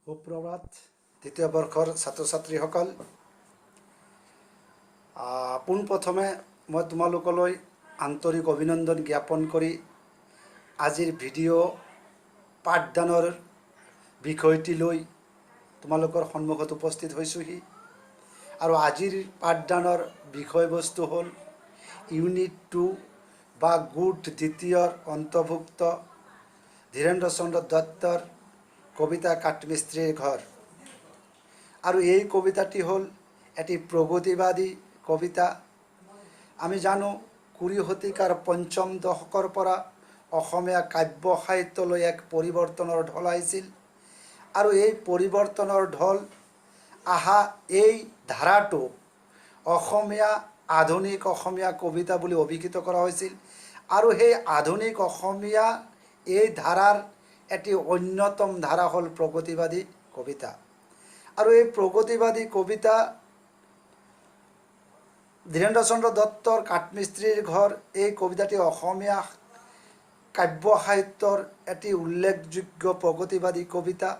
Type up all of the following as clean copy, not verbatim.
সুপ্ৰভাত দ্বিতীয় বৰ্ষৰ ছাত্ৰ ছাত্ৰীসকল, পোনপ্ৰথমে মই তোমালোকলৈ আন্তৰিক অভিনন্দন জ্ঞাপন কৰি আজিৰ ভিডিঅ' পাঠদানৰ বিষয়টি লৈ তোমালোকৰ সন্মুখত উপস্থিত হৈছোহি। আৰু আজিৰ পাঠদানৰ বিষয়বস্তু হ'ল ইউনিট 2 বা গোট দ্বিতীয়ৰ অন্তৰ্ভুক্ত ধীৰেন্দ্ৰ চন্দ্ৰ দত্তৰ কবিতা কাঠমিস্ত্ৰিৰ ঘৰ। আৰু এই কবিতাটি হ'ল এটি প্ৰগতিবাদী কবিতা। আমি জানো 20 শতিকাৰ পঞ্চম দশকৰ পৰা অসমীয়া কাব্য সাহিত্যলৈ এক পৰিৱৰ্তনৰ ঢল আহিছিল। আৰু এই পৰিৱৰ্তনৰ ঢল আহা এই ধাৰাটো অসমীয়া আধুনিক অসমীয়া কবিতা বুলি অভিহিত কৰা হৈছিল। আৰু সেই আধুনিক অসমীয়া এই ধাৰাৰ এটি অন্যতম ধাৰা হ'ল প্ৰগতিবাদী কবিতা। আৰু এই প্ৰগতিবাদী কবিতা ধীৰেন্দ্ৰ চন্দ্ৰ দত্তৰ কাঠমিস্ত্ৰিৰ ঘৰ এই কবিতাটি অসমীয়া কাব্য সাহিত্যৰ এটি উল্লেখযোগ্য প্ৰগতিবাদী কবিতা।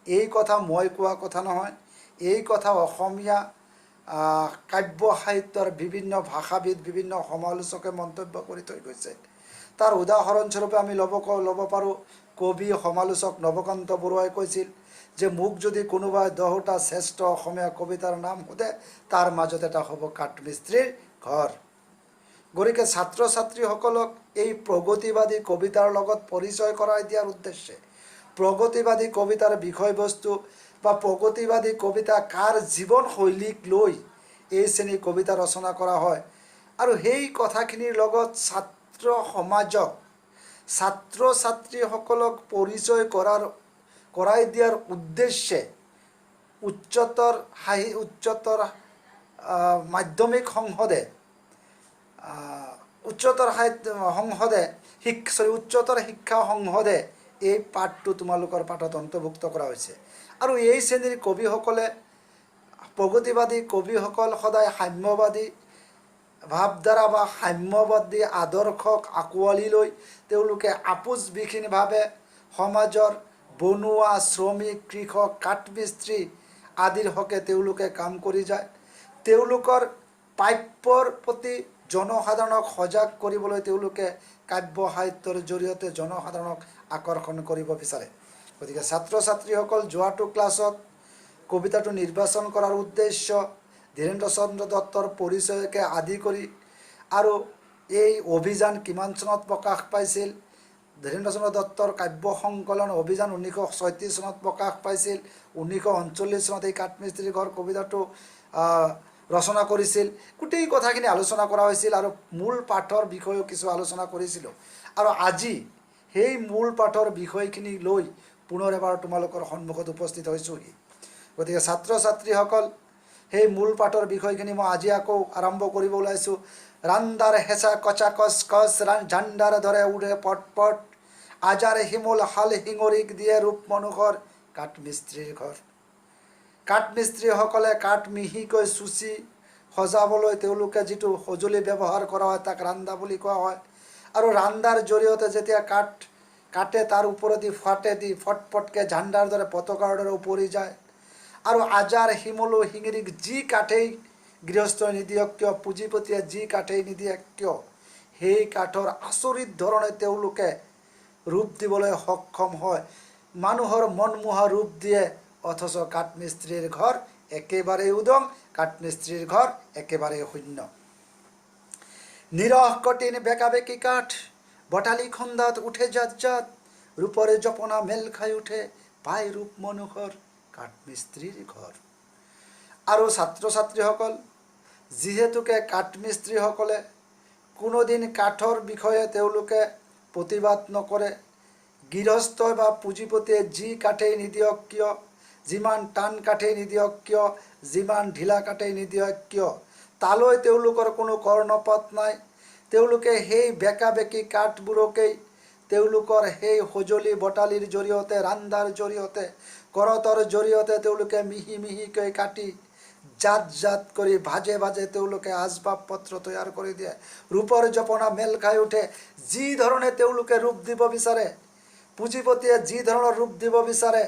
এই কথা মই কোৱা কথা নহয়, এই কথা অসমীয়া কাব্য সাহিত্যৰ বিভিন্ন ভাষাবিদ বিভিন্ন সমালোচকে মন্তব্য কৰি থৈ গৈছে। তাৰ উদাহৰণস্বৰূপে আমি ল'ব পাৰোঁ, কবি সমালোচক নৱকান্ত বৰুৱাই কৈছিল যে মোক যদি কোনোবাই 10টা শ্ৰেষ্ঠ অসমীয়া কবিতাৰ নাম সোধে তাৰ মাজত এটা হ'ব কাঠমিস্ত্ৰিৰ ঘৰ। গতিকে ছাত্ৰ ছাত্ৰীসকলক এই প্ৰগতিবাদী কবিতাৰ লগত পৰিচয় কৰাই দিয়াৰ উদ্দেশ্যে প্ৰগতিবাদী কবিতাৰ বিষয়বস্তু বা প্ৰগতিবাদী কবিতা কাৰ জীৱনশৈলীক লৈ এই শ্ৰেণীৰ কবিতা ৰচনা কৰা হয়, আৰু সেই কথাখিনিৰ লগত ছাত্ৰ সমাজক ছাত্ৰ ছাত্ৰীসকলক পৰিচয় কৰাই দিয়াৰ উদ্দেশ্যে উচ্চতৰ মাধ্যমিক সংসদে উচ্চতৰ শিক্ষা সংসদে এই পাঠটো তোমালোকৰ পাঠত অন্তৰ্ভুক্ত কৰা হৈছে। আৰু এই শ্ৰেণীৰ কবিসকলে প্ৰগতিবাদী কবিসকল সদায় সাম্যবাদী ভাৱধাৰা বা সাম্যবাদী আদৰ্শক আঁকোৱালি লৈ তেওঁলোকে আপোচবিহীনভাৱে সমাজৰ বনুৱা শ্ৰমিক কৃষক কাঠমিস্ত্ৰী আদিৰ হকে তেওঁলোকে কাম কৰি যায়। তেওঁলোকৰ প্ৰাপ্যৰ প্ৰতি জনসাধাৰণক সজাগ কৰিবলৈ তেওঁলোকে কাব্য সাহিত্যৰ জৰিয়তে জনসাধাৰণক আকৰ্ষণ কৰিব বিচাৰে। গতিকে ছাত্ৰ ছাত্ৰীসকল যোৱাটো ক্লাছত কবিতাটো নিৰ্বাচন কৰাৰ উদ্দেশ্য ধীৰেন্দ্ৰ চন্দ্ৰ দত্তৰ পৰিচয়কে আদি কৰি আৰু এই অভিযান কিমান চনত প্ৰকাশ পাইছিল, ধীৰেন্দ্ৰ চন্দ্ৰ দত্তৰ কাব্য সংকলন অভিযান 1936 চনত প্ৰকাশ পাইছিল, 1939 চনত এই কাঠমিস্ত্ৰিৰ ঘৰ কবিতাটো ৰচনা কৰিছিল। গোটেই কথাখিনি আলোচনা কৰা হৈছিল আৰু মূল পাঠৰ বিষয়েও কিছু আলোচনা কৰিছিলোঁ। আৰু আজি সেই মূল পাঠৰ বিষয়খিনি লৈ পুনৰ এবাৰ তোমালোকৰ সন্মুখত উপস্থিত হৈছোহি। গতিকে ছাত্ৰ ছাত্ৰীসকল সেই মূল পাঠৰ বিষয়খিনি মই আজি আকৌ আৰম্ভ কৰিব ওলাইছোঁ। ৰান্দাৰ হেঁচা কচা কচ কচ ঝাণ্ডাৰ ধৰে উৰে পট পট আজাৰ শিমল হাল শিঙৰিক দিয়ে ৰূপ মনোহৰ কাঠমিস্ত্ৰিৰ ঘৰ। কাঠমিস্ত্ৰীসকলে কাঠ মিহিকৈ চুচি সজাবলৈ তেওঁলোকে যিটো সঁজুলি ব্যৱহাৰ কৰা হয় তাক ৰান্দা বুলি কোৱা হয়। আৰু ৰান্দাৰ জৰিয়তে যেতিয়া কাঠ কাটে তাৰ ওপৰেদি ফাটেদি ফটফটকৈ ঝাণ্ডাৰ দৰে পতাকাৰ দৰে উপৰি যায়। আৰু আজাৰ শিমলু শিঙিৰিক যি কাঠেই গৃহস্থই নিদিয়ক কিয়, পুঁজিপতিয়ে যি কাঠেই নিদিয়ক কিয়, সেই কাঠৰ আচৰিত ধৰণে তেওঁলোকে ৰূপ দিবলৈ সক্ষম হয়। মানুহৰ মনমোহা ৰূপ দিয়ে, অথচ কাঠমিস্ত্ৰিৰ ঘৰ একেবাৰেই উদং, কাঠমিস্ত্ৰিৰ ঘৰ একেবাৰেই শূন্য। নিৰহ কঠিন বেকাবেকি কাঠ বটালি খন্দাত উঠে জাত জাত ৰূপৰে জপনা মেল খাই উঠে পায় ৰূপ মনোহৰ কাঠমিস্ত্ৰিৰ ঘৰ। আৰু ছাত্ৰ ছাত্ৰীসকল যিহেতুকে কাঠমিস্ত্ৰীসকলে কোনোদিন কাঠৰ বিষয়ে তেওঁলোকে প্ৰতিবাদ নকৰে, গৃহস্থই বা পুঁজিপতিয়ে যি কাঠেই নিদিয়ক কিয়, যিমান টান কাঠেই নিদিয়ক কিয়, যিমান ঢিলা কাঠেই নিদিয়ক কিয়, তালৈ তেওঁলোকৰ কোনো কৰ্ণপাত নাই। তেওঁলোকে সেই বেকাবেকি কাঠবোৰকেই তেওঁলোকৰ সেই সঁজুলি বটালিৰ জৰিয়তে ৰান্দাৰ জৰিয়তে কৰতৰ জৰিয়তে তেওঁলোকে মিহি মিহিকৈ কাটি জাত জাত কৰি ভাজে ভাজে তেওঁলোকে আচবাব পত্ৰ তৈয়াৰ কৰি দিয়ে। ৰূপৰ জপনা মেল খাই উঠে। যি ধৰণে তেওঁলোকে ৰূপ দিব বিচাৰে, পুঁজিপতিয়ে যি ধৰণৰ ৰূপ দিব বিচাৰে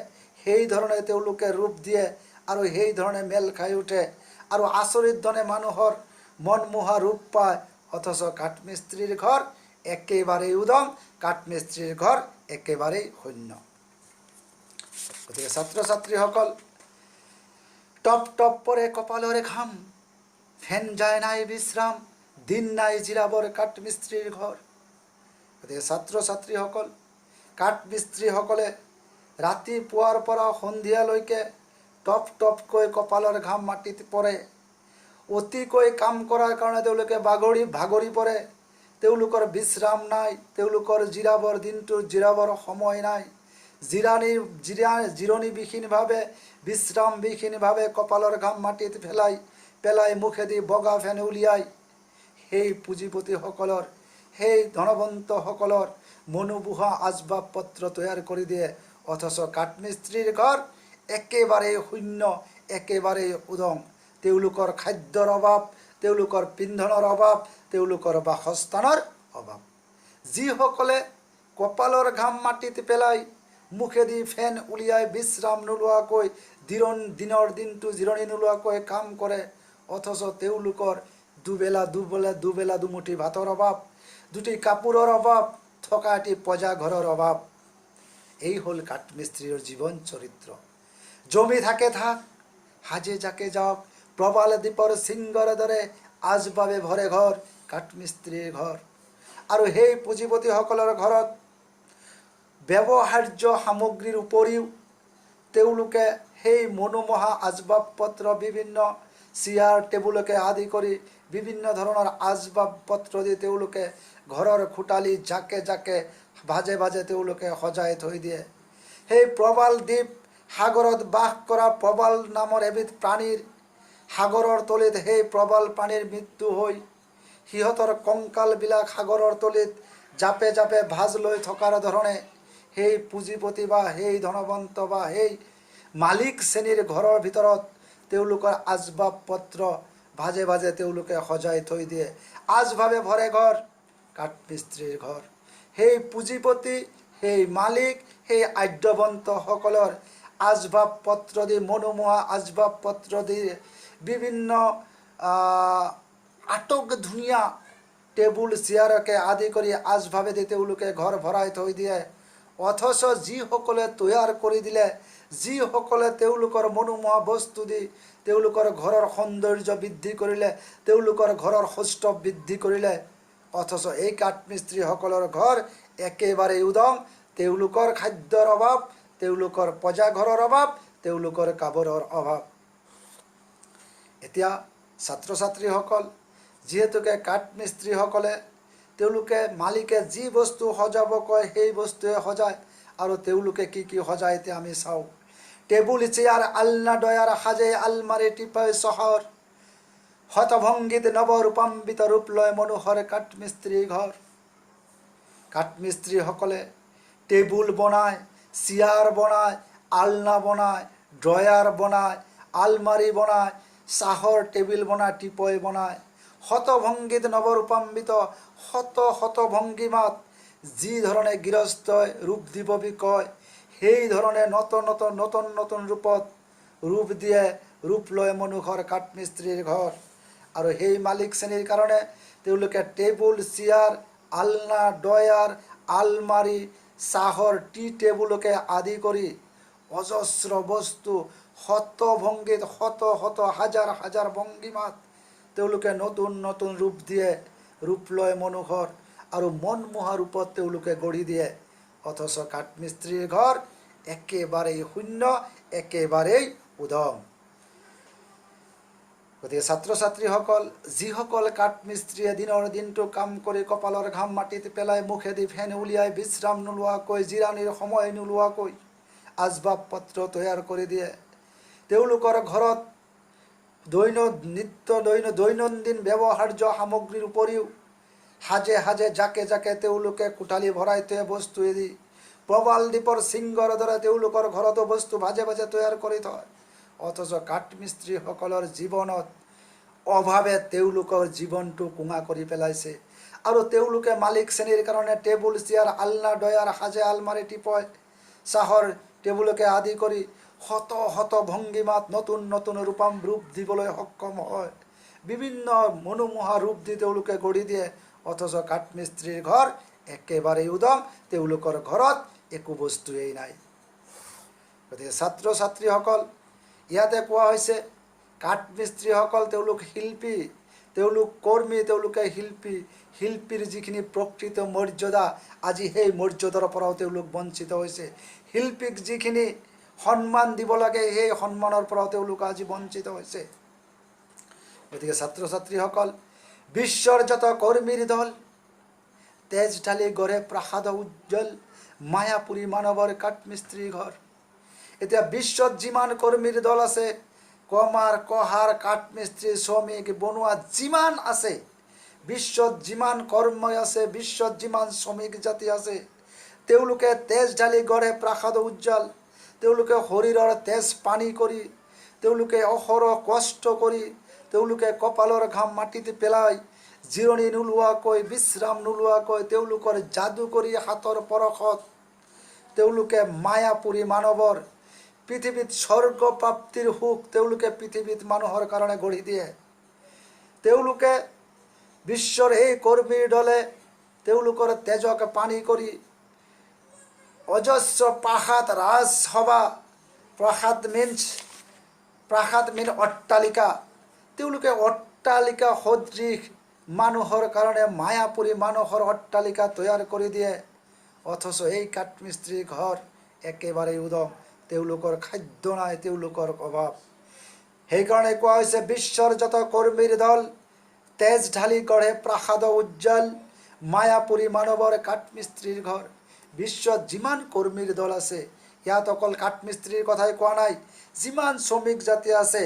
সেই ধৰণে তেওঁলোকে ৰূপ দিয়ে আৰু সেই ধৰণে মেল খাই উঠে আৰু আচৰিত ধৰণে মানুহৰ মনমোহা ৰূপ পায়। অথচ কাঠমিস্ত্ৰীৰ ঘৰ একেবাৰেই উদং, কাঠমিস্ত্ৰীৰ ঘৰ একেবাৰেই শূন্য। গতিকে ছাত্ৰ ছাত্ৰীসকল, টপ টপ পৰে কপালৰে ঘাম, ফেন যায় নাই বিশ্ৰাম, দিন নাই জিৰাবৰ কাঠমিস্ত্ৰীৰ ঘৰ। গতিকে ছাত্ৰ ছাত্ৰীসকল, কাঠমিস্ত্ৰীসকলে ৰাতিপুৱাৰ পৰা সন্ধিয়ালৈকে টপ টপকৈ কপালৰ ঘাম মাটিত পৰে। অতিকৈ কাম কৰাৰ কাৰণে তেওঁলোকে ভাগৰি পৰে। তেওঁলোকৰ বিশ্ৰাম নাই, তেওঁলোকৰ জিৰাবৰ দিনটোৰ জিৰাবৰ সময় নাই। জিৰণিবিহীনভাৱে, বিশ্ৰামবিহীনভাৱে কপালৰ ঘাম মাটিত পেলাই মুখেদি বগা ফেন উলিয়াই সেই পুঁজিপতিসকলৰ, সেই ধনৱন্তসকলৰ মনোমোহা আচবাব পত্ৰ তৈয়াৰ কৰি দিয়ে। অথচ কাঠমিস্ত্ৰীৰ ঘৰ একেবাৰেই শূন্য, একেবাৰেই উদং। তেওঁলোকৰ খাদ্যৰ অভাৱ, তেওঁলোকৰ পিন্ধনৰ অভাৱ, তেওঁলোকৰ বাসস্থানৰ অভাৱ। যিসকলে কপালৰ ঘাম মাটিত পেলাই মুখেদি ফেন উলিয়াই বিশ্ৰাম নোলোৱাকৈ দিনৰ দিনটো জিৰণি নোলোৱাকৈ কাম কৰে, অথচ তেওঁলোকৰ দুবেলা দুমুঠি ভাতৰ অভাৱ, দুটি কাপোৰৰ অভাৱ, থকা এটি পজা ঘৰৰ অভাৱ। এই হ'ল কাঠমিস্ত্ৰীৰ জীৱন চৰিত্ৰ। জমি থাকে থাক, সাজে যাকে যাওক, প্ৰবাল দ্বীপৰ শৃংগৰ দৰে আচবাবে ভৰে ঘৰ, কাঠমিস্ত্ৰীৰ ঘৰ। আৰু সেই পুঁজিপতিসকলৰ ঘৰত ব্যৱহাৰ্য সামগ্ৰীৰ উপৰিও তেওঁলোকে সেই মনোমোহা আচবাব পত্ৰ, বিভিন্ন চেয়াৰ টেবুলকে আদি কৰি বিভিন্ন ধৰণৰ আচবাব পত্ৰ দি তেওঁলোকে ঘৰৰ খোটালি জাকে জাকে, ভাজে ভাজে তেওঁলোকে সজাই থৈ দিয়ে। সেই প্ৰবাল দ্বীপ, সাগৰত বাস কৰা প্ৰবাল নামৰ এবিধ প্ৰাণীৰ, সাগৰৰ তলিত সেই প্ৰবাল প্ৰাণীৰ মৃত্যু হৈ সিহঁতৰ কংকালবিলাক সাগৰৰ তলিত জাপে জাপে ভাজ লৈ থকাৰ ধৰণে সেই পুঁজিপতি বা সেই ধনৱন্ত বা সেই মালিক শ্ৰেণীৰ ঘৰৰ ভিতৰত তেওঁলোকৰ আচবাব পত্ৰ ভাজে ভাজে তেওঁলোকে সজাই থৈ দিয়ে। আচবাবে ভৰে ঘৰ, কাঠমিস্ত্ৰীৰ ঘৰ। সেই পুঁজিপতি, সেই মালিক, সেই আদ্যৱন্তসকলৰ আচবাব পত্ৰ দি, মনোমোহা আচবাব পত্ৰ দি, বিভিন্ন আটক ধুনীয়া টেবুল চেয়াৰকে আদি কৰি আচবাবেদি তেওঁলোকে ঘৰ ভৰাই থৈ দিয়ে। অথচ যিসকলে তৈয়াৰ কৰি দিলে, যিসকলে তেওঁলোকৰ মনোমোহা বস্তু দি তেওঁলোকৰ ঘৰৰ সৌন্দৰ্য বৃদ্ধি কৰিলে, তেওঁলোকৰ ঘৰৰ সৌষ্ঠৱ বৃদ্ধি কৰিলে, অথচ এই কাঠমিস্ত্ৰীসকলৰ ঘৰ একেবাৰেই উদং। তেওঁলোকৰ খাদ্যৰ অভাৱ, তেওঁলোকৰ পজা ঘৰৰ অভাৱ, তেওঁলোকৰ কাপোৰৰ অভাৱ। এতিয়া ছাত্ৰ ছাত্ৰীসকল, যিহেতুকে কাঠমিস্ত্ৰীসকলে তেওঁলোকে মালিকে যি বস্তু সজাব কয় সেই বস্তুৱে সজায়। আৰু তেওঁলোকে কি কি সজায় এতিয়া আমি চাওঁ। টেবুল চেয়াৰ আলনা ডয়াৰ সাজে, আলমাৰি টিপাই চহৰ, হতভংগীত নৱৰূপাম্বিত ৰূপ লয় মনোহৰ কাঠমিস্ত্ৰী ঘৰ। কাঠমিস্ত্ৰীসকলে টেবুল বনায়, চেয়াৰ বনায়, আলনা বনায়, ড্ৰয়াৰ বনায়, আলমাৰি বনায়, চাহৰ টেবুল বনায়, টিপই বনায়। হতভংগীত নৱৰূপাম্বিত, শত ভংগীমাত যি ধৰণে গৃহস্থই ৰূপ দিব কয়, সেই ধৰণে নতুন নতুন ৰূপত ৰূপ দিয়ে, ৰূপ লয় মনোহৰ কাঠমিস্ত্ৰীৰ ঘৰ। আৰু সেই মালিক শ্ৰেণীৰ কাৰণে তেওঁলোকে টেবুল চেয়াৰ, আলনা ডয়াৰ, আলমাৰি, চাহৰ টি টেবুলকে আদি কৰি অজস্ৰ বস্তু হতভংগীত, শত হাজাৰ হাজাৰ ভংগীমাত তেওঁলোকে নতুন নতুন ৰূপ দিয়ে, ৰূপ লয় মনোহৰ আৰু মনমোহা ৰূপত তেওঁলোকে গঢ়ি দিয়ে। অথচ কাঠমিস্ত্ৰীৰ ঘৰ একেবাৰেই শূন্য, একেবাৰেই উদং। গতিকে ছাত্ৰ ছাত্ৰীসকল, যিসকল কাঠমিস্ত্ৰীয়ে দিনৰ দিনটো কাম কৰি কপালৰ ঘাম মাটিত পেলাই মুখেদি ফেন উলিয়াই বিশ্ৰাম নোলোৱাকৈ, জিৰণিৰ সময় নোলোৱাকৈ আচবাব পত্ৰ তৈয়াৰ কৰি দিয়ে, তেওঁলোকৰ ঘৰত দৈনন্দিন ব্যৱহাৰ্য সামগ্ৰীৰ উপৰিও সাজে সাজে জাকে জাকে তেওঁলোকে কোঠালি ভৰাই থোৱা বস্তুৱেদি প্ৰবাল দ্বীপৰ শৃংগৰ দৰে তেওঁলোকৰ ঘৰতো বস্তু ভাজে ভাজে তৈয়াৰ কৰি থয়। অথচ কাঠমিস্ত্ৰীসকলৰ জীৱনত অভাৱে তেওঁলোকৰ জীৱনটো কোঙা কৰি পেলাইছে। আৰু তেওঁলোকে মালিক শ্ৰেণীৰ কাৰণে টেবুল চেয়াৰ, আলনা ডয়াৰ সাজে, আলমাৰি টিপয়, চাহৰ টেবুলকে আদি কৰি শত শত ভংগীমাত নতুন নতুন ৰূপ দিবলৈ সক্ষম হয়। বিভিন্ন মনোমোহা ৰূপ দি তেওঁলোকে গঢ়ি দিয়ে, অথচ কাঠমিস্ত্ৰীৰ ঘৰ একেবাৰেই উদং, তেওঁলোকৰ ঘৰত একো বস্তুৱেই নাই। গতিকে ছাত্ৰ ছাত্ৰীসকল, ইয়াতে কোৱা হৈছে কাঠমিস্ত্ৰীসকল তেওঁলোক শিল্পী, তেওঁলোক কৰ্মী, তেওঁলোকে শিল্পী। শিল্পীৰ যিখিনি প্ৰকৃত মৰ্যাদা, আজি সেই মৰ্যাদাৰ পৰাও তেওঁলোক বঞ্চিত হৈছে। শিল্পীক যিখিনি সন্মান দিব লাগে, সেই সন্মানৰ পৰাও তেওঁলোক আজি বঞ্চিত হৈছে। গতিকে ছাত্ৰ ছাত্ৰীসকল, বিশ্বৰ যত কৰ্মীৰ দল, তেজ ঢালি গঢ়ে প্ৰাসাদ উজ্জ্বল, মায়াপুৰী মানৱৰ কাঠমিস্ত্ৰী ঘৰ। এতিয়া বিশ্বত যিমান কৰ্মীৰ দল আছে, কমাৰ কহাৰ কাঠমিস্ত্ৰী শ্ৰমিক বনুৱা যিমান আছে, বিশ্বত যিমান কৰ্ম আছে, বিশ্বত যিমান শ্ৰমিক জাতি আছে, তেওঁলোকে তেজ ঢালি গঢ়ে প্ৰাসাদ উজ্জ্বল। তেওঁলোকে শৰীৰৰ তেজ পানী কৰি, তেওঁলোকে অহৰহ কষ্ট কৰি, তেওঁলোকে কপালৰ ঘাম মাটিত পেলাই, জিৰণি নোলোৱাকৈ, বিশ্ৰাম নোলোৱাকৈ, তেওঁলোকৰ যাদু কৰি হাতৰ পৰশত তেওঁলোকে মায়াপুৰী মানৱৰ পৃথিৱীত স্বৰ্গপ্ৰাপ্তিৰ সুখ তেওঁলোকে পৃথিৱীত মানুহৰ কাৰণে গঢ়ি দিয়ে। তেওঁলোকে বিশ্বৰ এই কৰ্মীৰ দলে তেওঁলোকৰ তেজক পানী কৰি অজস্ৰ প্ৰাসাদ ৰাজসভা, প্ৰাসাদ মিন অট্টালিকা, তেওঁলোকে অট্টালিকা সদৃশ মানুহৰ কাৰণে মায়াপুৰী মানুহৰ অট্টালিকা তৈয়াৰ কৰি দিয়ে। অথচ এই কাঠমিস্ত্ৰী ঘৰ একেবাৰেই উদং, তেওঁলোকৰ খাদ্য নাই, তেওঁলোকৰ অভাৱ। সেইকাৰণে কোৱা হৈছে বিশ্বৰ যত কৰ্মীৰ দল, তেজ ঢালি গঢ়ে প্ৰাসাদ উজ্জ্বল, মায়াপুৰী মানৱৰ কাঠমিস্ত্ৰীৰ ঘৰ। বিশ্বত যিমান কৰ্মীৰ দল আছে, ইয়াত অকল কাঠমিস্ত্ৰীৰ কথাই কোৱা নাই, যিমান শ্ৰমিক জাতি আছে,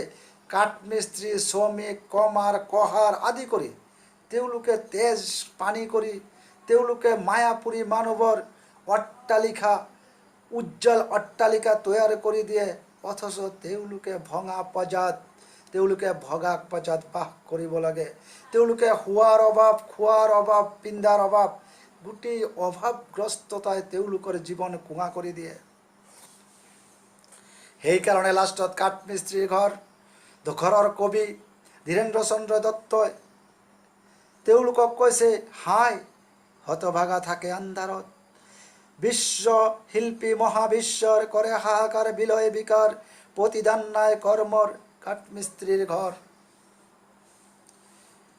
কাঠমিস্ত্ৰী শ্ৰমিক কমাৰ কহাৰ আদি কৰি তেওঁলোকে তেজ পানী কৰি তেওঁলোকে মায়াপুৰী মানৱৰ অট্টালিকা, উজ্জ্বল অট্টালিকা তৈয়াৰ কৰি দিয়ে। অথচ তেওঁলোকে ভঙা পজাত, তেওঁলোকে ভগা পজাত বাস কৰিব লাগে। তেওঁলোকে শোৱাৰ অভাৱ, খোৱাৰ অভাৱ, পিন্ধাৰ অভাৱ, গোটেই অভাৱগ্ৰস্ততাই তেওঁলোকৰ জীৱন কোঙা কৰি দিয়ে। সেইকাৰণে লাষ্টত কাঠমিস্ত্ৰীৰ ঘৰৰ কবি ধীৰেন্দ্ৰ চন্দ্ৰ দত্তই তেওঁলোকক কৈছে, হাই হতভাগা থাকে আন্ধাৰত, বিশ্ব শিল্পী মহাবিশ্বৰ কৰে হাহাকাৰ বিলয় বিকাৰ, প্ৰতিদান নাই কৰ্মৰ কাঠমিস্ত্ৰীৰ ঘৰ।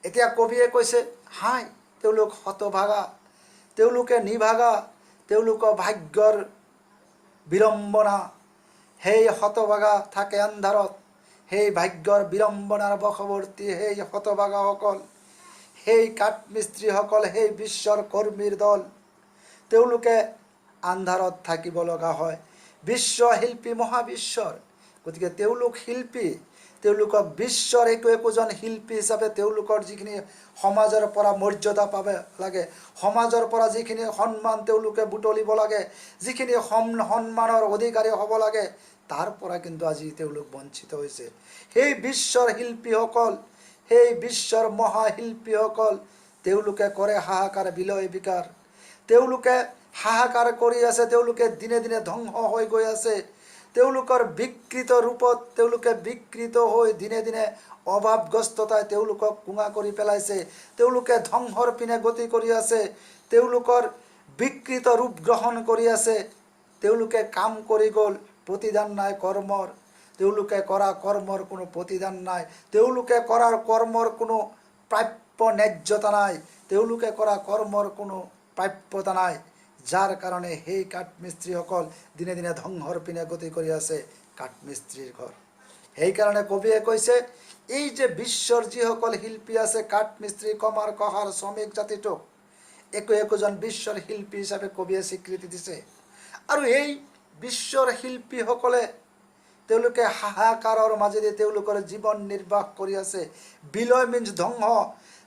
এতিয়া কবিয়ে কৈছে, হাই তেওঁলোক হতভাগা, তেওঁলোকে নিভাগা, তেওঁলোকৰ ভাগ্যৰ বিড়ম্বনা, সেই হতভাগা থাকে আন্ধাৰত, সেই ভাগ্যৰ বিড়ম্বনাৰ বশৱৰ্তী সেই হতভাগাসকল, সেই কাঠমিস্ত্ৰীসকল, সেই বিশ্বৰ কৰ্মীৰ দল, তেওঁলোকে আন্ধাৰত থাকিব লগা হয়। বিশ্ব শিল্পী মহাবিশ্বৰ, গতিকে তেওঁলোক শিল্পী, তেওঁলোকক বিশ্বৰ একোজন শিল্পী হিচাপে তেওঁলোকৰ যিখিনি সমাজৰ পৰা মৰ্যাদা পাব লাগে, সমাজৰ পৰা যিখিনি সন্মান তেওঁলোকে বুটলিব লাগে, যিখিনি সন্মানৰ অধিকাৰী হ'ব লাগে, তাৰ পৰা কিন্তু আজি তেওঁলোক বঞ্চিত হৈছে। সেই বিশ্বৰ শিল্পীসকল, সেই বিশ্বৰ মহাশিল্পীসকল, তেওঁলোকে কৰে হাহাকাৰ বিলয় বিকাৰ, তেওঁলোকে হাহাকাৰ কৰি আছে, তেওঁলোকে দিনে দিনে ধ্বংস হৈ গৈ আছে। তেওঁলোকৰ বিকৃত ৰূপত তেওঁলোকে বিকৃত হৈ দিনে দিনে অভাৱগ্ৰস্ততাই তেওঁলোকক কোঙা কৰি পেলাইছে। তেওঁলোকে ধ্বংসৰ পিনে গতি কৰি আছে, তেওঁলোকৰ বিকৃত ৰূপ গ্ৰহণ কৰি আছে। তেওঁলোকে কাম কৰি গ'ল, প্ৰতিদান নাই কৰ্মৰ, তেওঁলোকে কৰা কৰ্মৰ কোনো প্ৰতিদান নাই, তেওঁলোকে কৰাৰ কৰ্মৰ কোনো প্ৰাপ্য ন্যায্যতা নাই, তেওঁলোকে কৰা কৰ্মৰ কোনো প্ৰাপ্যতা নাই, যাৰ কাৰণে সেই কাঠমিস্ত্ৰীসকল দিনে দিনে ধ্বংসৰ পিনে গতি কৰি আছে। কাঠমিস্ত্ৰীৰ ঘৰ। সেইকাৰণে কবিয়ে কৈছে, এই যে বিশ্বৰ যিসকল শিল্পী আছে, কাঠমিস্ত্ৰী কমাৰ কহাৰ শ্ৰমিক জাতিটোক একোজন বিশ্বৰ শিল্পী হিচাপে কবিয়ে স্বীকৃতি দিছে। আৰু এই বিশ্বৰ শিল্পীসকলে তেওঁলোকে হাহাকাৰৰ মাজেদি তেওঁলোকৰ জীৱন নিৰ্বাহ কৰি আছে। বিলয় মিন্স ধ্বংস,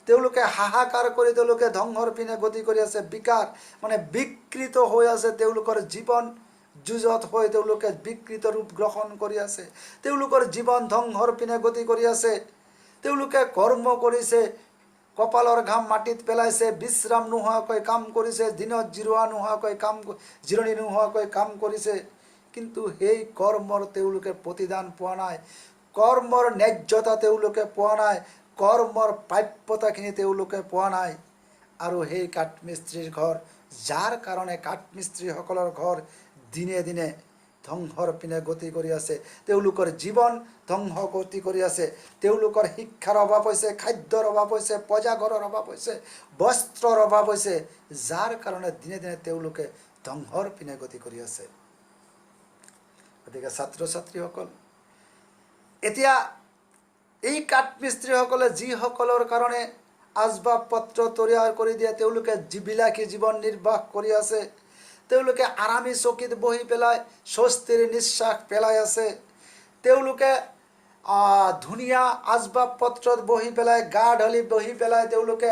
তেওঁলোকে হাহাকাৰ কৰি তেওঁলোকে ধ্বংসৰ পিনে গতি কৰি আছে। বিকাৰ মানে বিকৃত হৈ আছে, তেওঁলোকৰ জীৱন যুঁজত হৈ তেওঁলোকে বিকৃত ৰূপ গ্ৰহণ কৰি আছে, তেওঁলোকৰ জীৱন ধ্বংসৰ পিনে গতি কৰি আছে। তেওঁলোকে কৰ্ম কৰিছে, কপালৰ ঘাম মাটিত পেলাইছে, বিশ্ৰাম নোহোৱাকৈ কাম কৰিছে, দিনত জিৰোৱা নোহোৱাকৈ জিৰণি নোহোৱাকৈ কাম কৰিছে, কিন্তু সেই কৰ্মৰ তেওঁলোকে প্ৰতিদান পোৱা নাই, কৰ্মৰ ন্যায্যতা তেওঁলোকে পোৱা নাই, কৰ্মৰ প্ৰাপ্যতাখিনি তেওঁলোকে পোৱা নাই। আৰু সেই কাঠমিস্ত্ৰীৰ ঘৰ, যাৰ কাৰণে কাঠমিস্ত্ৰীসকলৰ ঘৰ দিনে দিনে ধ্বংসৰ পিনে গতি কৰি আছে, তেওঁলোকৰ জীৱন ধ্বংস গতি কৰি আছে, তেওঁলোকৰ শিক্ষাৰ অভাৱ হৈছে, খাদ্যৰ অভাৱ হৈছে, পজাঘৰৰ অভাৱ হৈছে, বস্ত্ৰৰ অভাৱ হৈছে, যাৰ কাৰণে দিনে দিনে তেওঁলোকে ধ্বংসৰ পিনে গতি কৰি আছে। গতিকে ছাত্ৰ ছাত্ৰীসকল, এতিয়া এই কাঠমিস্ত্ৰীসকলে যিসকলৰ কাৰণে আচবাব পত্ৰ তৈয়াৰ কৰি দিয়ে, তেওঁলোকে বিলাসী জীৱন নিৰ্বাহ কৰি আছে, তেওঁলোকে আৰামী চকীত বহি পেলাই স্বস্তিৰ নিশ্বাস পেলাই আছে, তেওঁলোকে ধুনীয়া আচবাব পত্ৰত বহি পেলাই, গা ঢালি বহি পেলাই তেওঁলোকে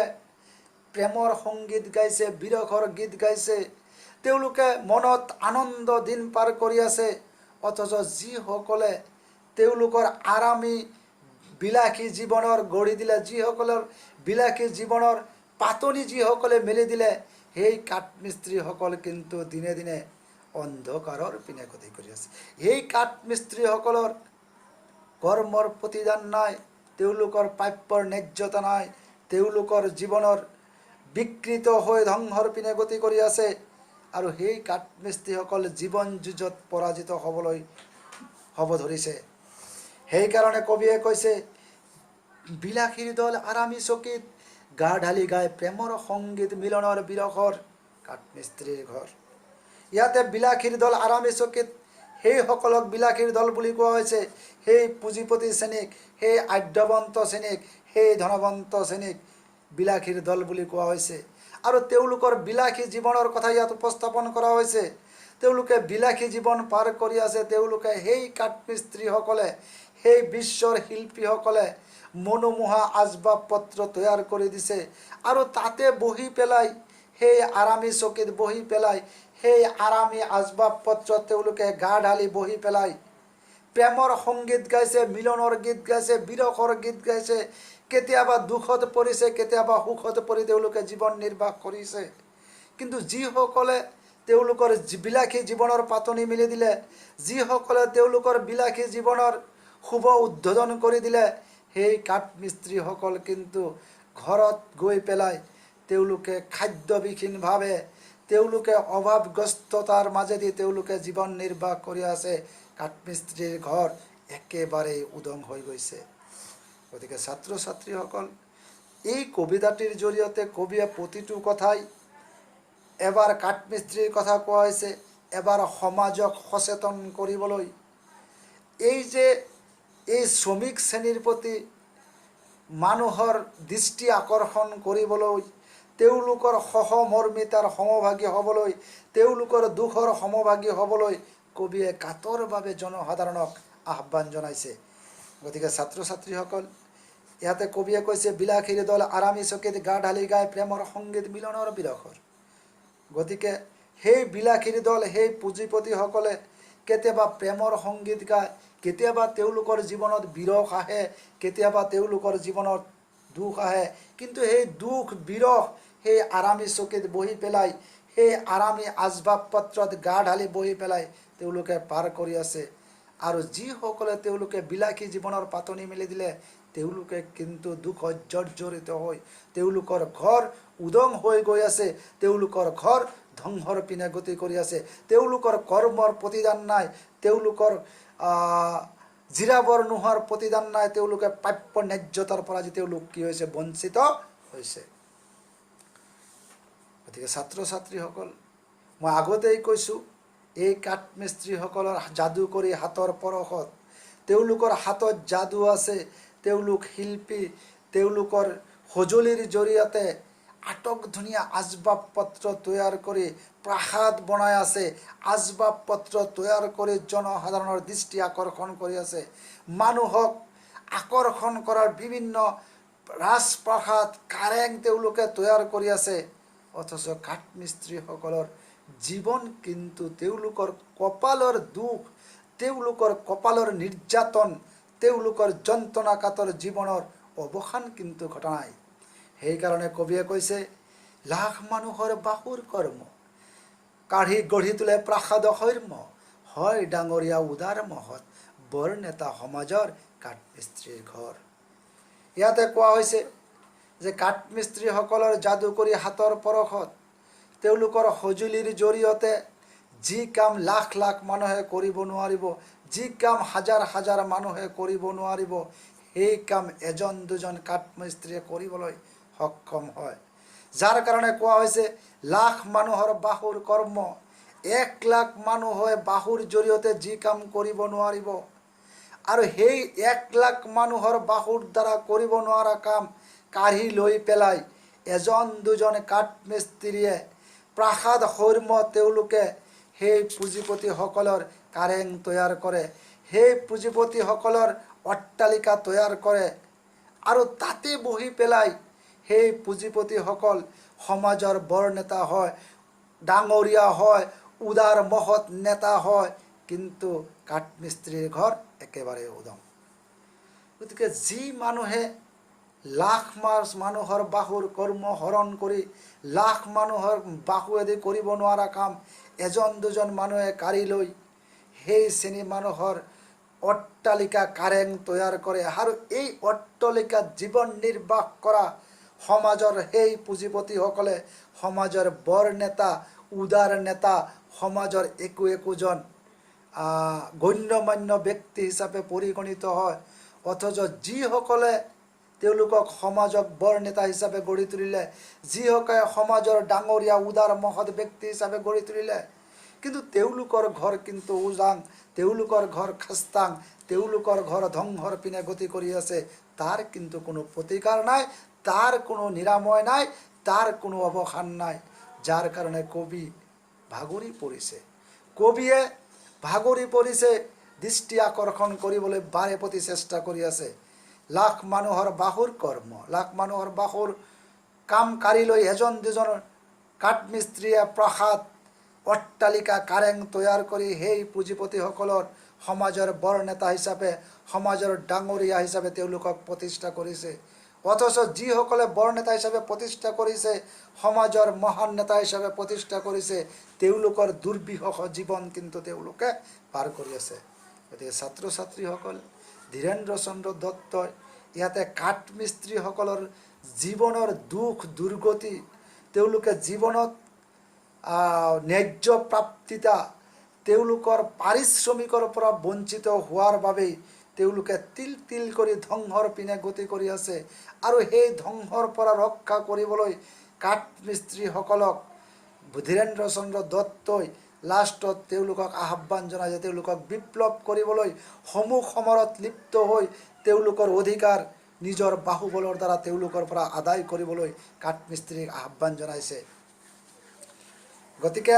প্ৰেমৰ সংগীত গাইছে, বিৰহৰ গীত গাইছে, তেওঁলোকে মনত আনন্দ দিন পাৰ কৰি আছে। অথচ যিসকলে তেওঁলোকৰ আৰামী বিলাসী জীৱনৰ গঢ়ি দিলে, যিসকলৰ বিলাসী জীৱনৰ পাতনি যিসকলে মেলি দিলে, সেই কাঠমিস্ত্ৰীসকল কিন্তু দিনে দিনে অন্ধকাৰৰ পিনে গতি কৰি আছে। এই কাঠমিস্ত্ৰীসকলৰ কৰ্মৰ প্ৰতিদান নাই, তেওঁলোকৰ প্ৰাপ্যৰ ন্যায্যতা নাই, তেওঁলোকৰ জীৱনৰ বিকৃত হৈ ধ্বংসৰ পিনে গতি কৰি আছে। আৰু সেই কাঠমিস্ত্ৰীসকল জীৱন যুঁজত পৰাজিত হ'ব ধৰিছে। সেইকাৰণে কবিয়ে কৈছে, বিলাসীৰ দল আৰামী চকীত গা ঢালি গায় প্ৰেমৰ সংগীত, মিলনৰ বিৰহৰ কাঠমিস্ত্ৰীৰ ঘৰ। ইয়াতে বিলাসীৰ দল আৰামী চকীত, সেইসকলক বিলাসীৰ দল বুলি কোৱা হৈছে, সেই পুঁজিপতি শ্ৰেণীক, সেই আদ্যৱন্ত শ্ৰেণীক, সেই ধনৱন্ত শ্ৰেণীক বিলাসীৰ দল বুলি কোৱা হৈছে। আৰু তেওঁলোকৰ বিলাসী জীৱনৰ কথা ইয়াত উপস্থাপন কৰা হৈছে। তেওঁলোকে বিলাসী জীৱন পাৰ কৰি আছে, তেওঁলোকে সেই কাঠমিস্ত্ৰীসকলে, সেই বিশ্বৰ শিল্পীসকলে মনোমোহা আচবাব পত্ৰ তৈয়াৰ কৰি দিছে, আৰু তাতে বহি পেলাই, সেই আৰামী চকীত বহি পেলাই, সেই আৰামী আচবাব পত্ৰত তেওঁলোকে গা ঢালি বহি পেলাই প্ৰেমৰ সংগীত গাইছে, মিলনৰ গীত গাইছে, বিৰহৰ গীত গাইছে, কেতিয়াবা দুখত পৰিছে, কেতিয়াবা সুখত পৰি তেওঁলোকে জীৱন নিৰ্বাহ কৰিছে। কিন্তু যিসকলে তেওঁলোকৰ বিলাসী জীৱনৰ পাতনি মেলি দিলে, যিসকলে তেওঁলোকৰ বিলাসী জীৱনৰ শুভ উদ্বোধন কৰি দিলে, সেই কাঠমিস্ত্ৰীসকল কিন্তু ঘৰত গৈ পেলাই তেওঁলোকে খাদ্যবিহীনভাৱে, তেওঁলোকে অভাৱগ্ৰস্ততাৰ মাজেদি তেওঁলোকে জীৱন নিৰ্বাহ কৰি আছে। কাঠমিস্ত্ৰীৰ ঘৰ একেবাৰেই উদং হৈ গৈছে। গতিকে ছাত্ৰ ছাত্ৰীসকল, এই কবিতাটিৰ জৰিয়তে কবিয়ে প্ৰতিটো কথাই, এবাৰ কাঠমিস্ত্ৰীৰ কথা কোৱা হৈছে, এবাৰ সমাজক সচেতন কৰিবলৈ, এই শ্ৰমিক শ্ৰেণীৰ প্ৰতি মানুহৰ দৃষ্টি আকৰ্ষণ কৰিবলৈ, তেওঁলোকৰ সহমৰ্মিতাৰ সমভাগী হ'বলৈ, তেওঁলোকৰ দুখৰ সমভাগী হ'বলৈ কবিয়ে কাতৰভাৱে জনসাধাৰণক আহ্বান জনাইছে। গতিকে ছাত্ৰ ছাত্ৰীসকল, ইয়াতে কবিয়ে কৈছে, বিলাসীৰ দল আৰামী চকীত গা ঢালি গায় প্ৰেমৰ সংগীত, মিলনৰ বিৰহৰ। গতিকে সেই বিলাসীৰ দল, সেই পুঁজিপতিসকলে কেতিয়াবা প্ৰেমৰ সংগীত গায়, কেতিয়াবা তেওঁলোকৰ জীৱনত বিৰহ আহে, কেতিয়াবা তেওঁলোকৰ জীৱনত দুখ আহে, কিন্তু সেই দুখ বিৰহ সেই আৰামী চকীত বহি পেলাই, সেই আৰামী আচবাব পত্ৰত গা ঢালি বহি পেলাই তেওঁলোকে পাৰ কৰি আছে। আৰু যিসকলে তেওঁলোকে বিলাসী জীৱনৰ পাতনি মেলি দিলে, তেওঁলোকে কিন্তু দুখত জৰ্জৰিত হৈ তেওঁলোকৰ ঘৰ উদং হৈ গৈ আছে, তেওঁলোকৰ ঘৰ ধ্বংসৰ পিনে গতি কৰি আছে, তেওঁলোকৰ কৰ্মৰ প্ৰতিদান নাই, তেওঁলোকৰ জিৰাবৰ নোহোৱাৰ প্ৰতিদান নাই, তেওঁলোকে প্ৰাপ্য ন্যায্যতাৰ পৰা আজি তেওঁলোক কি হৈছে, বঞ্চিত হৈছে। গতিকে ছাত্ৰ ছাত্ৰীসকল, মই আগতেই কৈছোঁ, এই কাঠমিস্ত্ৰীসকলৰ যাদু কৰি হাতৰ পৰশত, তেওঁলোকৰ হাতত যাদু আছে, তেওঁলোক শিল্পী, তেওঁলোকৰ সঁজুলিৰ জৰিয়তে আটক ধুনীয়া আচবাব পত্ৰ তৈয়াৰ কৰি প্ৰাসাদ বনাই আছে, আচবাব পত্ৰ তৈয়াৰ কৰি জনসাধাৰণৰ দৃষ্টি আকৰ্ষণ কৰি আছে, মানুহক আকৰ্ষণ কৰাৰ বিভিন্ন ৰাজপ্ৰাসাদ, কাৰেং তেওঁলোকে তৈয়াৰ কৰি আছে। অথচ কাঠমিস্ত্ৰীসকলৰ জীৱন কিন্তু, তেওঁলোকৰ কপালৰ দুখ, তেওঁলোকৰ কপালৰ নিৰ্যাতন, তেওঁলোকৰ যন্ত্ৰণাকাতৰ জীৱনৰ অৱসান কিন্তু ঘটা নাই। সেইকাৰণে কবিয়ে কৈছে লাখ মানুহৰ বাহুৰ কৰ্ম কাঢ়ি গঢ়ি তোলে প্ৰাসাদ হৈৰ্ম হয় ডাঙৰীয়া উদাৰ মহৎ বৰ নেতা সমাজৰ কাঠমিস্ত্ৰীৰ ঘৰ। ইয়াতে কোৱা হৈছে যে কাঠমিস্ত্ৰীসকলৰ যাদুকৰী হাতৰ পৰশত তেওঁলোকৰ সঁজুলিৰ জৰিয়তে যি কাম লাখ লাখ মানুহে কৰিব নোৱাৰিব, যি কাম হাজাৰ হাজাৰ মানুহে কৰিব নোৱাৰিব, সেই কাম এজন দুজন কাঠমিস্ত্ৰীয়ে কৰিবলৈ সক্ষম হয়। যাৰ কাৰণে কোৱা হৈছে লাখ মানুহৰ বাহুৰ কৰ্ম, 1 লাখ মানুহে বাহুৰ জৰিয়তে যি কাম কৰিব নোৱাৰিব আৰু সেই 1 লাখ মানুহৰ বাহুৰ দ্বাৰা কৰিব নোৱাৰা কাম কাঢ়ি লৈ পেলাই এজন দুজন কাঠমিস্ত্ৰীয়ে প্ৰাসাদ হৈৰ্ম তেওঁলোকে সেই পুঁজিপতিসকলৰ কাৰেং তৈয়াৰ কৰে, সেই পুঁজিপতিসকলৰ অট্টালিকা তৈয়াৰ কৰে আৰু তাতে বহি পেলাই সেই পুঁজিপতিসকল সমাজৰ বৰ নেতা হয়, ডাঙৰীয়া হয়, উদাৰ মহৎ নেতা হয়, কিন্তু কাঠমিস্ত্ৰীৰ ঘৰ একেবাৰে উদং। গতিকে যি মানুহে লাখ মানুহৰ বাহুৰ কৰ্ম হৰণ কৰি লাখ মানুহৰ বাহুৱেদি কৰিব নোৱাৰা কাম এজন দুজন মানুহে কাঢ়ি লৈ সেই শ্ৰেণী মানুহৰ অট্টালিকা কাৰেং তৈয়াৰ কৰে আৰু এই অট্টালিকাত জীৱন নিৰ্বাহ কৰা সমাজৰ সেই পুঁজিপতিসকলে সমাজৰ বৰ নেতা উদাৰ নেতা সমাজৰ একোজন গণ্যমান্য ব্যক্তি হিচাপে পৰিগণিত হয়। অথচ যিসকলে তেওঁলোকক সমাজক বৰ নেতা হিচাপে গঢ়ি তুলিলে, যিসকলে সমাজৰ ডাঙৰীয়া উদাৰ মহৎ ব্যক্তি হিচাপে গঢ়ি তুলিলে, কিন্তু তেওঁলোকৰ ঘৰ কিন্তু উজাং, তেওঁলোকৰ ঘৰ খাস্তাং, তেওঁলোকৰ ঘৰ ধ্বংসৰ পিনে গতি কৰি আছে। তাৰ কিন্তু কোনো প্ৰতিকাৰ নাই, তাৰ কোনো নিৰাময় নাই, তাৰ কোনো অৱসান নাই। যাৰ কাৰণে কবি ভাগৰি পৰিছে, কবিয়ে ভাগৰি পৰিছে, দৃষ্টি আকৰ্ষণ কৰিবলৈ বাৰে প্ৰতি চেষ্টা কৰি আছে। লাখ মানুহৰ বাহুৰ কৰ্ম, লাখ মানুহৰ বাহুৰ কাম কাঢ়ি লৈ এজন দুজন কাঠমিস্ত্ৰীয়ে প্ৰাসাদ অট্টালিকা কাৰেং তৈয়াৰ কৰি সেই পুঁজিপতিসকলৰ সমাজৰ বৰ নেতা হিচাপে সমাজৰ ডাঙৰীয়া হিচাপে তেওঁলোকক প্ৰতিষ্ঠা কৰিছে। অথচ যিসকলে বৰ নেতা হিচাপে প্ৰতিষ্ঠা কৰিছে, সমাজৰ মহান নেতা হিচাপে প্ৰতিষ্ঠা কৰিছে, তেওঁলোকৰ দুৰ্বিষহ জীৱন কিন্তু তেওঁলোকে পাৰ কৰি আছে। গতিকে ছাত্ৰ ছাত্ৰীসকল, ধীৰেন্দ্ৰ চন্দ্ৰ দত্তই ইয়াতে কাঠমিস্ত্ৰীসকলৰ জীৱনৰ দুখ দুৰ্গতি, তেওঁলোকে জীৱনত ন্যায্য প্ৰাপ্তিতা, তেওঁলোকৰ পাৰিশ্ৰমিকৰ পৰা বঞ্চিত হোৱাৰ বাবেই তেওঁলোকে তিল তিল কৰি ধ্বংসৰ পিনে গতি কৰি আছে। আৰু সেই ধ্বংসৰ পৰা ৰক্ষা কৰিবলৈ কাঠমিস্ত্ৰীসকলক ধীৰেন্দ্ৰ চন্দ্ৰ দত্তই লাষ্টত তেওঁলোকক আহ্বান জনাইছে, তেওঁলোকক বিপ্লৱ কৰিবলৈ সমূহ সমৰত লিপ্ত হৈ তেওঁলোকৰ অধিকাৰ নিজৰ বাহুবলৰ দ্বাৰা তেওঁলোকৰ পৰা আদায় কৰিবলৈ কাঠমিস্ত্ৰীক আহ্বান জনাইছে। গতিকে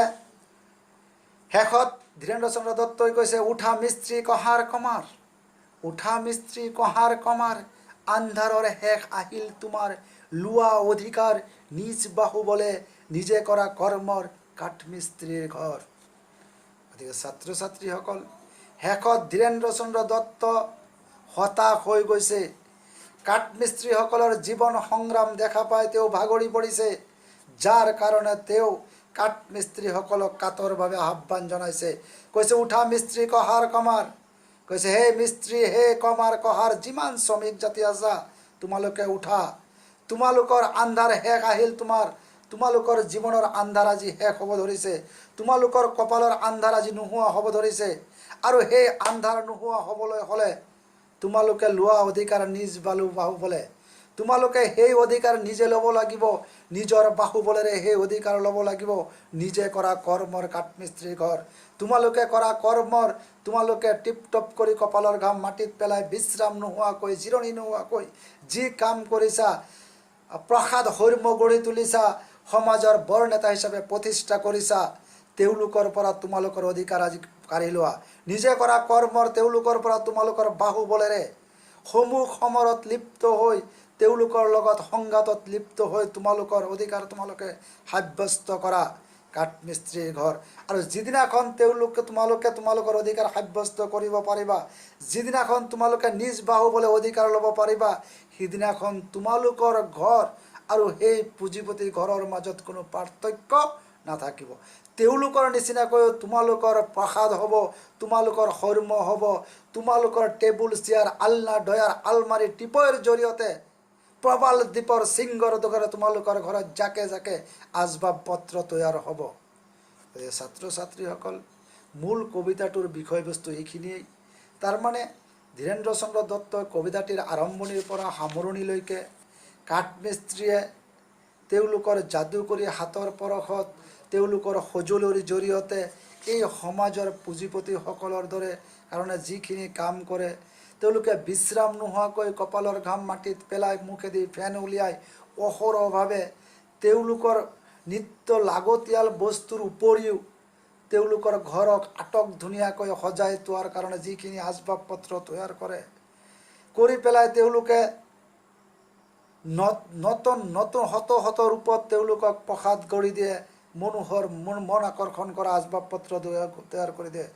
শেষত ধীৰেন্দ্ৰ চন্দ্ৰ দত্তই কৈছে, উঠা মিস্ত্ৰী কহাৰ কমাৰ, উঠা মিস্ত্ৰী কহাৰ কমাৰ, আন্ধাৰৰ শেষ আহিল তোমাৰ, লোৱা অধিকাৰ নিজ বাহুবলে, নিজে কৰা কৰ্মৰ কাঠমিস্ত্ৰীৰ ঘৰ। গতিকে ছাত্ৰ ছাত্ৰীসকল, শেষত ধীৰেন্দ্ৰ চন্দ্ৰ দত্ত হতাশ হৈ গৈছে। কাঠমিস্ত্ৰীসকলৰ জীৱন সংগ্ৰাম দেখা পাই তেওঁ ভাগৰি পৰিছে। যাৰ কাৰণে তেওঁ কাঠমিস্ত্ৰীসকলক কাতৰভাৱে আহ্বান জনাইছে, কৈছে উঠা মিস্ত্ৰী কহাৰ কমাৰ, কৈছে হে মিস্ত্ৰী, হে কমাৰ কহাৰ যিমান শ্ৰমিক জাতি আছা, তোমালোকে উঠা, তোমালোকৰ আন্ধাৰ শেষ আহিল তোমাৰ, তোমালোকৰ জীৱনৰ আন্ধাৰ আজি শেষ হ'ব ধৰিছে, তোমালোকৰ কপালৰ আন্ধাৰ আজি নোহোৱা হ'ব ধৰিছে। আৰু সেই আন্ধাৰ নোহোৱা হ'বলৈ হ'লে তোমালোকে লোৱা অধিকাৰ নিজ বাহুবলে, তোমালোকে সেই অধিকাৰ নিজে ল'ব লাগিব, নিজৰ বাহুবলেৰে সেই অধিকাৰ ল'ব লাগিব। নিজে কৰা কৰ্মৰ কাঠমিস্ত্ৰীৰ ঘৰ, তোমালোকে কৰা কৰ্মৰ, তোমালোকে টিপটপ কৰি কপালৰ ঘাম মাটিত পেলাই বিশ্ৰাম নোহোৱাকৈ, জিৰণি নোহোৱাকৈ যি কাম কৰিছা, প্ৰাসাদ হৈৰ্ম গঢ়ি তুলিছা, সমাজৰ বৰ নেতা হিচাপে প্ৰতিষ্ঠা কৰিছা, তেওঁলোকৰ পৰা তোমালোকৰ অধিকাৰ আজি কাঢ়ি লোৱা। নিজে কৰা কৰ্মৰ তেওঁলোকৰ পৰা তোমালোকৰ বাহুবলেৰে সমূহ সমৰত লিপ্ত হৈ, তেওঁলোকৰ লগত সংঘাতত লিপ্ত হৈ তোমালোকৰ অধিকাৰ তোমালোকে সাব্যস্ত কৰা। কাঠমিস্ত্ৰীৰ ঘৰ, আৰু যিদিনাখন তোমালোকে তোমালোকৰ অধিকাৰ সাব্যস্ত কৰিব পাৰিবা, যিদিনাখন তোমালোকে নিজ বাহুবলে অধিকাৰ ল'ব পাৰিবা, সিদিনাখন তোমালোকৰ ঘৰ আৰু সেই পুঁজিপতি ঘৰৰ মাজত কোনো পাৰ্থক্য নাথাকিব। তেওঁলোকৰ নিচিনাকৈ তোমালোকৰ প্ৰসাদ হ'ব, তোমালোকৰ কৰ্ম হ'ব, তোমালোকৰ টেবুল চেয়াৰ আলনা ডয়াৰ আলমাৰি টিপৰ জৰিয়তে প্ৰবাল দ্বীপৰ সিংহৰ দৰে তোমালোকৰ ঘৰত জাকে জাকে আচবাব পত্ৰ তৈয়াৰ হ'ব। ছাত্ৰ ছাত্ৰীসকল, মূল কবিতাটোৰ বিষয়বস্তু এইখিনিয়েই। তাৰমানে ধীৰেন্দ্ৰ চন্দ্ৰ দত্তই কবিতাটিৰ আৰম্ভণিৰ পৰা সামৰণিলৈকে কাঠমিস্ত্ৰীয়ে তেওঁলোকৰ যাদুকৰী হাতৰ পৰশত, তেওঁলোকৰ সঁজুলিৰ জৰিয়তে এই সমাজৰ পুঁজিপতিসকলৰ দৰে কাৰণে যিখিনি কাম কৰে, তেওঁলোকে বিশ্ৰাম নোহোৱাকৈ কপালৰ ঘাম মাটিত পেলাই মুখেদি ফেন উলিয়াই অহৰহভাৱে তেওঁলোকৰ নিত্য লাগতিয়াল বস্তুৰ উপৰিও তেওঁলোকৰ ঘৰক আটক ধুনীয়াকৈ সজাই থোৱাৰ কাৰণে যিখিনি আচবাব পত্ৰ তৈয়াৰ কৰে, কৰি পেলাই তেওঁলোকে নতুন নতুন শত শত ৰূপত তেওঁলোকক প্ৰসাদ গঢ়ি দিয়ে, মনোহৰ মন আকৰ্ষণ কৰা আচবাব পত্ৰ তৈয়াৰ কৰি দিয়ে।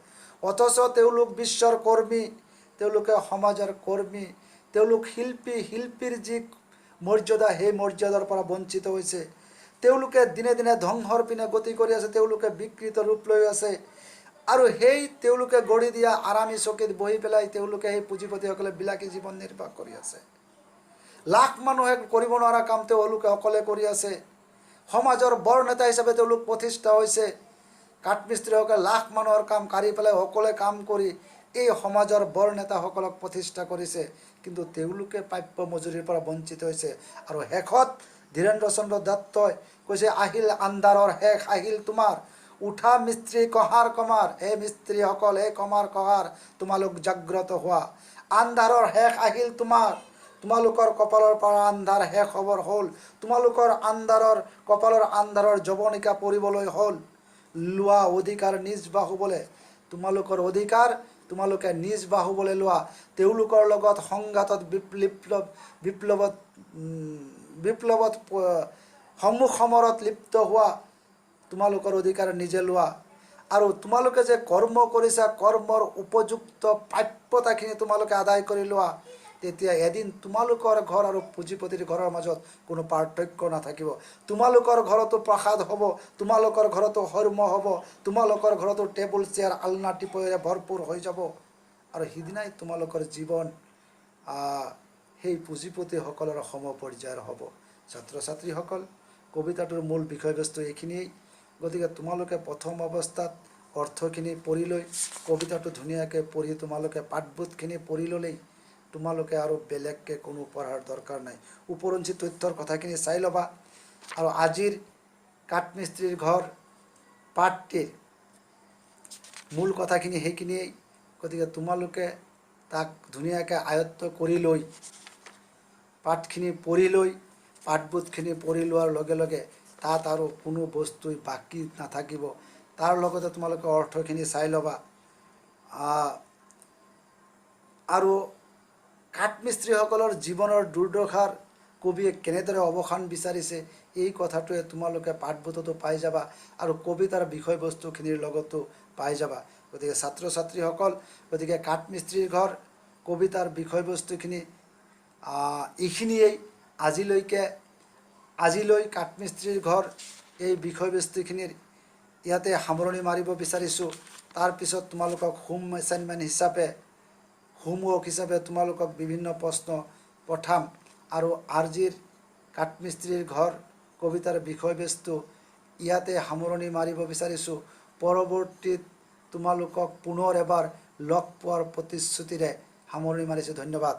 অথচ তেওঁলোক বিশ্বৰ কৰ্মী, তেওঁলোকে সমাজৰ কৰ্মী, তেওঁলোক শিল্পী, শিল্পীৰ যি মৰ্যাদা সেই মৰ্যাদাৰ পৰা বঞ্চিত হৈছে। তেওঁলোকে দিনে দিনে ধ্বংসৰ পিনে গতি কৰি আছে, তেওঁলোকে বিকৃত ৰূপ লৈ আছে। আৰু সেই তেওঁলোকে গঢ়ি দিয়া আৰামী চকীত বহি পেলাই তেওঁলোকে সেই পুঁজিপতিসকলে বিলাসী জীৱন নিৰ্বাহ কৰি আছে। লাখ মানুহে কৰিব নোৱাৰা কাম তেওঁলোকে অকলে কৰি আছে। সমাজৰ বৰ নেতা হিচাপে তেওঁলোক প্ৰতিষ্ঠা হৈছে। কাঠমিস্ত্ৰীসকলে লাখ মানুহৰ কাম কাঢ়ি পেলাই অকলে কাম কৰি এই সমাজৰ বৰ নেতাসকলক প্ৰতিষ্ঠা কৰিছে, কিন্তু তেওঁলোকে প্ৰাপ্য মজুৰিৰ পৰা বঞ্চিত হৈছে। আৰু শেষত ধীৰেন্দ্ৰ চন্দ্ৰ দত্তই কৈছে, আহিল আন্ধাৰৰ শেষ, আহিল তোমাৰ, উঠা মিস্ত্ৰী কহাৰ কমাৰ, হে মিস্ত্ৰীসকল, হে কমাৰ কহাৰ, তোমালোক জাগ্ৰত হোৱা। আন্ধাৰৰ শেষ আহিল তোমাৰ, তোমালোকৰ কপালৰ পৰা আন্ধাৰ শেষ খবৰ হ'ল, তোমালোকৰ আন্ধাৰৰ কপালৰ আন্ধাৰৰ যৱনিকা পৰিবলৈ হ'ল। লোৱা অধিকাৰ নিজ বাহুবলে, তোমালোকৰ অধিকাৰ তোমালোকে নিজ বাহুবলে লোৱা। তেওঁলোকৰ লগত সংঘাতত বিপ্লৱত সম্মুখ সমৰত লিপ্ত হোৱা, তোমালোকৰ অধিকাৰ নিজে লোৱা। আৰু তোমালোকে যে কৰ্ম কৰিছা, কৰ্মৰ উপযুক্ত প্ৰাপ্যতাখিনি তোমালোকে আদায় কৰি লোৱা। তেতিয়া এদিন তোমালোকৰ ঘৰ আৰু পুঁজিপতিৰ ঘৰৰ মাজত কোনো পাৰ্থক্য নাথাকিব। তোমালোকৰ ঘৰতো প্ৰসাদ হ'ব, তোমালোকৰ ঘৰতো কৰ্ম হ'ব, তোমালোকৰ ঘৰতো টেবুল চেয়াৰ আলনা টিপৰে ভৰপূৰ হৈ যাব। আৰু সিদিনাই তোমালোকৰ জীৱন সেই পুঁজিপতিসকলৰ সমপৰ্যায়ৰ হ'ব। ছাত্ৰ ছাত্ৰীসকল, কবিতাটোৰ মূল বিষয়বস্তু এইখিনিয়েই। গতিকে তোমালোকে প্ৰথম অৱস্থাত অৰ্থখিনি পঢ়ি লৈ কবিতাটো ধুনীয়াকৈ পঢ়ি তোমালোকে পাঠবোধখিনি পঢ়ি ল'লেই তোমালোকে আৰু বেলেগকৈ কোনো পঢ়াৰ দৰকাৰ নাই। ওপৰঞ্চি তথ্যৰ কথাখিনি চাই ল'বা। আৰু আজিৰ কাঠমিস্ত্ৰীৰ ঘৰ পাঠটিৰ মূল কথাখিনি সেইখিনিয়েই। গতিকে তোমালোকে তাক ধুনীয়াকৈ আয়ত্ত কৰি লৈ পাঠখিনি পঢ়ি লৈ পাঠবোধখিনি পঢ়ি লোৱাৰ লগে লগে তাত আৰু কোনো বস্তুই বাকী নাথাকিব। তাৰ লগতে তোমালোকে অৰ্থখিনি চাই ল'বা। আৰু কাঠমিস্ত্ৰীসকলৰ জীৱনৰ দুৰ্দশাৰ কবিয়ে কেনেদৰে অৱসান বিচাৰিছে এই কথাটোৱে তোমালোকে পাঠবোধতো পাই যাবা আৰু কবিতাৰ বিষয়বস্তুখিনিৰ লগতো পাই যাবা। গতিকে ছাত্ৰ ছাত্ৰীসকল, গতিকে কাঠমিস্ত্ৰীৰ ঘৰ কবিতাৰ বিষয়বস্তুখিনি এইখিনিয়েই। আজিলৈ কাঠমিস্ত্ৰীৰ ঘৰ এই বিষয়বস্তুখিনিৰ ইয়াতে সামৰণি মাৰিব বিচাৰিছোঁ। তাৰপিছত তোমালোকক হোমৱৰ্ক হিচাপে তোমালোকক বিভিন্ন প্ৰশ্ন পঠাম। আৰু আজিৰ কাঠমিস্ত্ৰীৰ ঘৰ কবিতাৰ বিষয়বস্তু ইয়াতে সামৰণি মাৰিব বিচাৰিছোঁ। পৰৱৰ্তীত তোমালোকক পুনৰ এবাৰ লগ পোৱাৰ প্ৰতিশ্ৰুতিৰে সামৰণি মাৰিছোঁ। ধন্যবাদ।